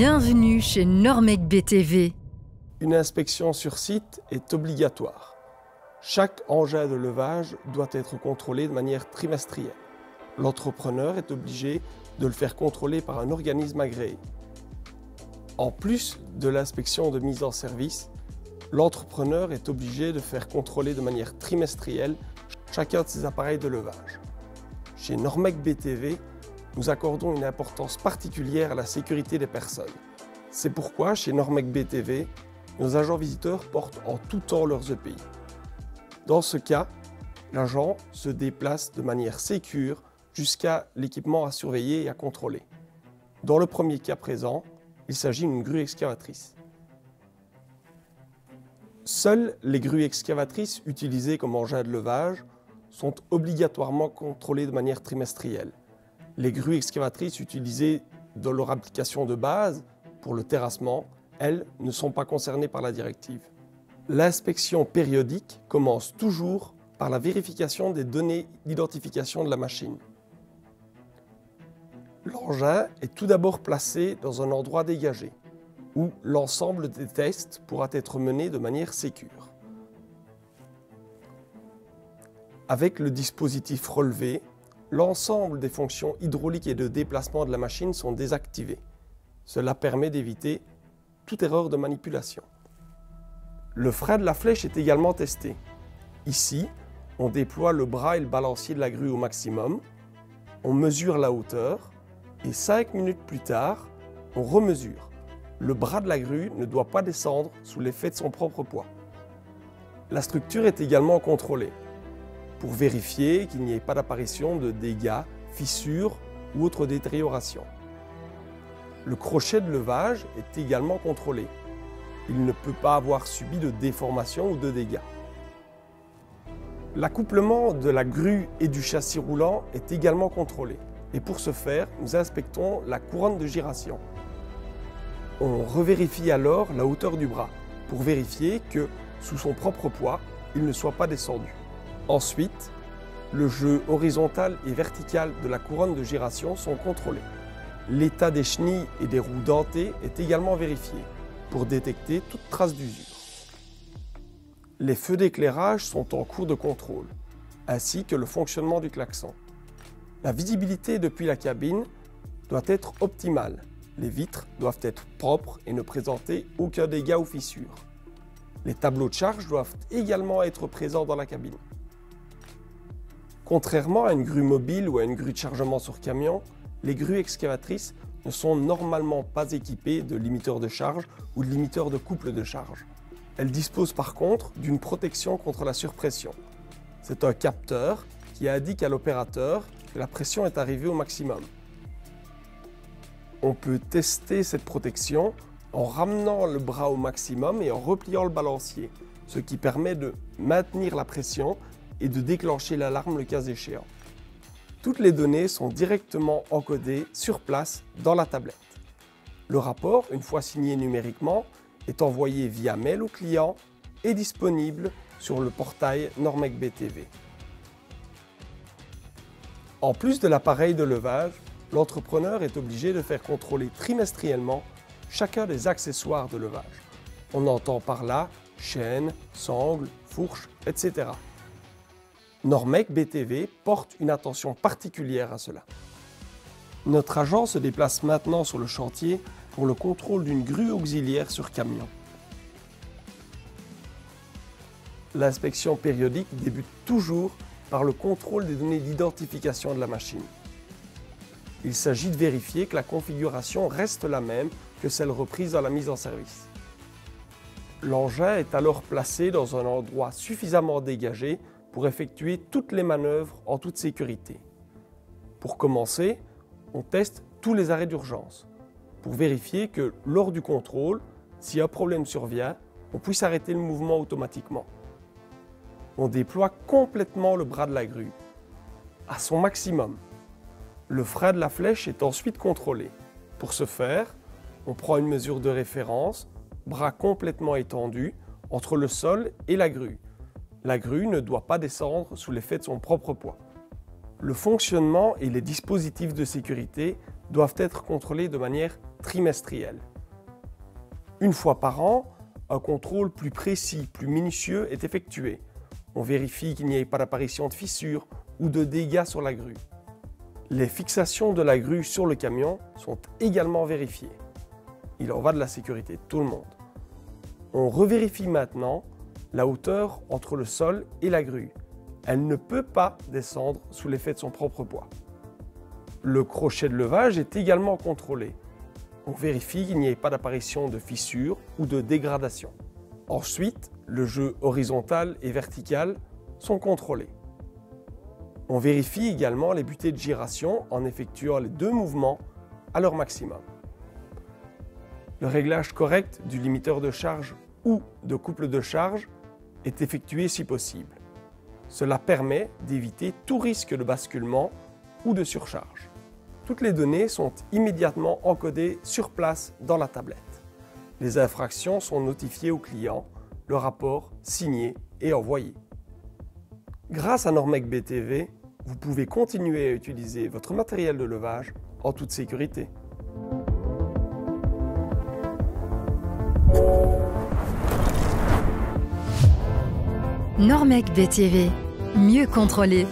Bienvenue chez Normec BTV. Une inspection sur site est obligatoire. Chaque engin de levage doit être contrôlé de manière trimestrielle. L'entrepreneur est obligé de le faire contrôler par un organisme agréé. En plus de l'inspection de mise en service, l'entrepreneur est obligé de faire contrôler de manière trimestrielle chacun de ses appareils de levage. Chez Normec BTV, nous accordons une importance particulière à la sécurité des personnes. C'est pourquoi, chez Normec BTV, nos agents visiteurs portent en tout temps leurs EPI. Dans ce cas, l'agent se déplace de manière sécure jusqu'à l'équipement à surveiller et à contrôler. Dans le premier cas présent, il s'agit d'une grue excavatrice. Seules les grues excavatrices utilisées comme engin de levage sont obligatoirement contrôlées de manière trimestrielle. Les grues excavatrices utilisées dans leur application de base, pour le terrassement, elles ne sont pas concernées par la directive. L'inspection périodique commence toujours par la vérification des données d'identification de la machine. L'engin est tout d'abord placé dans un endroit dégagé, où l'ensemble des tests pourra être mené de manière sécure. Avec le dispositif relevé, l'ensemble des fonctions hydrauliques et de déplacement de la machine sont désactivées. Cela permet d'éviter toute erreur de manipulation. Le frein de la flèche est également testé. Ici, on déploie le bras et le balancier de la grue au maximum, on mesure la hauteur et 5 minutes plus tard, on remesure. Le bras de la grue ne doit pas descendre sous l'effet de son propre poids. La structure est également contrôlée pour vérifier qu'il n'y ait pas d'apparition de dégâts, fissures ou autres détériorations. Le crochet de levage est également contrôlé. Il ne peut pas avoir subi de déformation ou de dégâts. L'accouplement de la grue et du châssis roulant est également contrôlé. Et pour ce faire, nous inspectons la couronne de giration. On revérifie alors la hauteur du bras pour vérifier que, sous son propre poids, il ne soit pas descendu. Ensuite, le jeu horizontal et vertical de la couronne de giration sont contrôlés. L'état des chenilles et des roues dentées est également vérifié pour détecter toute trace d'usure. Les feux d'éclairage sont en cours de contrôle, ainsi que le fonctionnement du klaxon. La visibilité depuis la cabine doit être optimale. Les vitres doivent être propres et ne présenter aucun dégât ou fissure. Les tableaux de charge doivent également être présents dans la cabine. Contrairement à une grue mobile ou à une grue de chargement sur camion, les grues excavatrices ne sont normalement pas équipées de limiteurs de charge ou de limiteurs de couple de charge. Elles disposent par contre d'une protection contre la surpression. C'est un capteur qui indique à l'opérateur que la pression est arrivée au maximum. On peut tester cette protection en ramenant le bras au maximum et en repliant le balancier, ce qui permet de maintenir la pression et de déclencher l'alarme le cas échéant. Toutes les données sont directement encodées sur place dans la tablette. Le rapport, une fois signé numériquement, est envoyé via mail au client et disponible sur le portail Normec BTV. En plus de l'appareil de levage, l'entrepreneur est obligé de faire contrôler trimestriellement chacun des accessoires de levage. On entend par là chaînes, sangles, fourches, etc. Normec BTV porte une attention particulière à cela. Notre agent se déplace maintenant sur le chantier pour le contrôle d'une grue auxiliaire sur camion. L'inspection périodique débute toujours par le contrôle des données d'identification de la machine. Il s'agit de vérifier que la configuration reste la même que celle reprise dans la mise en service. L'engin est alors placé dans un endroit suffisamment dégagé pour effectuer toutes les manœuvres en toute sécurité. Pour commencer, on teste tous les arrêts d'urgence pour vérifier que lors du contrôle, si un problème survient, on puisse arrêter le mouvement automatiquement. On déploie complètement le bras de la grue, à son maximum. Le frein de la flèche est ensuite contrôlé. Pour ce faire, on prend une mesure de référence, bras complètement étendu, entre le sol et la grue. La grue ne doit pas descendre sous l'effet de son propre poids. Le fonctionnement et les dispositifs de sécurité doivent être contrôlés de manière trimestrielle. Une fois par an, un contrôle plus précis, plus minutieux est effectué. On vérifie qu'il n'y ait pas d'apparition de fissures ou de dégâts sur la grue. Les fixations de la grue sur le camion sont également vérifiées. Il en va de la sécurité de tout le monde. On revérifie maintenant la hauteur entre le sol et la grue. Elle ne peut pas descendre sous l'effet de son propre poids. Le crochet de levage est également contrôlé. On vérifie qu'il n'y ait pas d'apparition de fissures ou de dégradation. Ensuite, le jeu horizontal et vertical sont contrôlés. On vérifie également les butées de giration en effectuant les deux mouvements à leur maximum. Le réglage correct du limiteur de charge ou de couple de charge est effectué si possible. Cela permet d'éviter tout risque de basculement ou de surcharge. Toutes les données sont immédiatement encodées sur place dans la tablette. Les infractions sont notifiées au client, le rapport signé et envoyé. Grâce à Normec BTV, vous pouvez continuer à utiliser votre matériel de levage en toute sécurité. Normec BTV, mieux contrôlé.